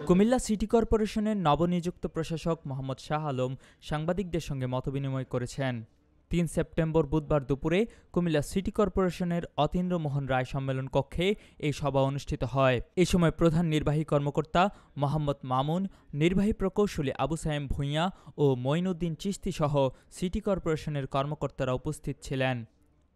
Comilla city কর্পোরেশনের নবনিযুক্ত প্রশাসক মোহাম্মদ শাহ আলম সাংবাদিকদের সঙ্গে মতবিনিময় করেছেন। ৩ সেপ্টেম্বর বুধবার দুপুরে কুমিল্লা সিটি কর্পোরেশনের অতীন্দ্র মোহন রায় সম্মেলন কক্ষে এই সভা অনুষ্ঠিত হয়। এই সময় প্রধান নির্বাহী কর্মকর্তা মোহাম্মদ মামুন, নির্বাহী প্রকৌশলী আবু সায়েম ভূঁইয়া ও মঈনুদ্দিন চিশতি সহ সিটি কর্পোরেশনের কর্মকর্তারা উপস্থিত ছিলেন।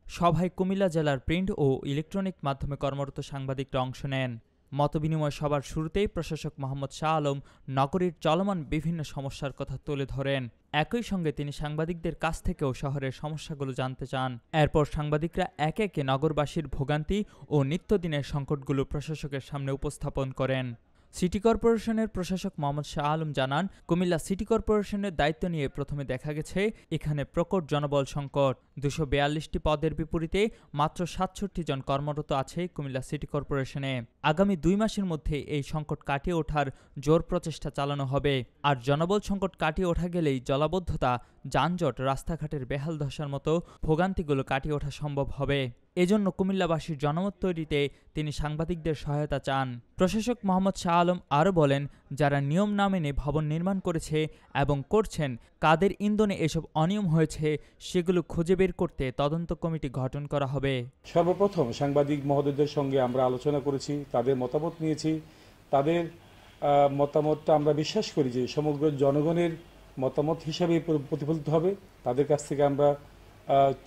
সভায় কুমিল্লা জেলার প্রিন্ট ও ইলেকট্রনিক মাধ্যমে কর্মরত সাংবাদিকরা অংশ নেন। মতবিনিময় সভার শুরুতেই প্রশাসক মোহাম্মদ শাহ আলম নগরীর চলমান বিভিন্ন সমস্যার কথা তুলে ধরেন। একই সঙ্গে তিনি সাংবাদিকদের কাছ থেকেও শহরের সমস্যাগুলো জানতে চান। এরপর সাংবাদিকরা একে একে নগরবাসীর ভোগান্তি ও নিত্যদিনের সংকটগুলো প্রশাসকের সামনে উপস্থাপন করেন। সিটি কর্পোরেশনের প্রশাসক মোহাম্মদ শাহ আলম জানান, কুমিল্লা সিটি কর্পোরেশনের দায়িত্ব নিয়ে প্রথমে দেখা গেছে এখানে প্রকট জনবল সংকট। ২৪২টি পদের বিপরীতে মাত্র ৬৭ জন কর্মরত আছে কুমিল্লা সিটি কর্পোরেশনে। আগামী ২ মাসের মধ্যে এই সংকট কাটিয়ে ওঠার জোর প্রচেষ্টা চালানো হবে। আর জনবল সংকট কাটিয়ে ওঠা গেলেই জলাবদ্ধতা, যানজট, রাস্তাঘাটের বেহাল দশার মতো ভোগান্তিগুলো কাটিয়ে ওঠা সম্ভব হবে। এজন্য কুমিল্লাবাসীর জনমত তৈরিতে তিনি সাংবাদিকদের সহায়তা চান। প্রশাসক মোহাম্মদ শাহ আলম আরও বলেন, যারা নিয়ম না মেনে ভবন নির্মাণ করেছে এবং করছেন, কাদের ইন্ধনে এসব অনিয়ম হয়েছে সেগুলো খুঁজে বের করতে তদন্ত কমিটি গঠন করা হবে। সর্বপ্রথম সাংবাদিক মহোদয়দের সঙ্গে আমরা আলোচনা করেছি, তাদের মতামত নিয়েছি। তাদের মতামতটা আমরা বিশ্বাস করি যে সমগ্র জনগণের মতামত হিসাবে প্রতিফলিত হবে। তাদের কাছ থেকে আমরা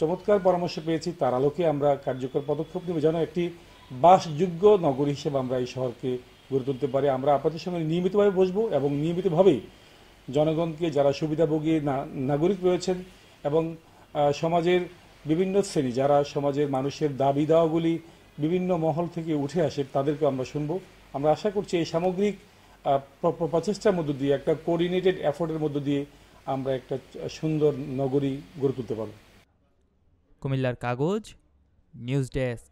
চমৎকার পরামর্শ পেয়েছি, তার আলোকে আমরা কার্যকর পদক্ষেপ নেব যেন একটি বাসযোগ্য নগরী হিসেবে আমরা এই শহরকে গড়ে তুলতে পারি। আমরা আপনাদের সঙ্গে নিয়মিতভাবে বসবো এবং নিয়মিতভাবেই জনগণকে, যারা সুবিধাভোগী নাগরিক রয়েছেন এবং সমাজের বিভিন্ন শ্রেণী, যারা সমাজের মানুষের দাবি দাওয়াগুলি বিভিন্ন মহল থেকে উঠে আসে, তাদেরকে আমরা শুনবো। আমরা আশা করছি এই সামগ্রিক প্রচেষ্টার মধ্য দিয়ে, একটা কোঅর্ডিনেটেড এফোর্টের মধ্য দিয়ে আমরা একটা সুন্দর নগরী গড়ে তুলতে পারব। কুমিল্লার কাগজ, নিউজ ডেস্ক।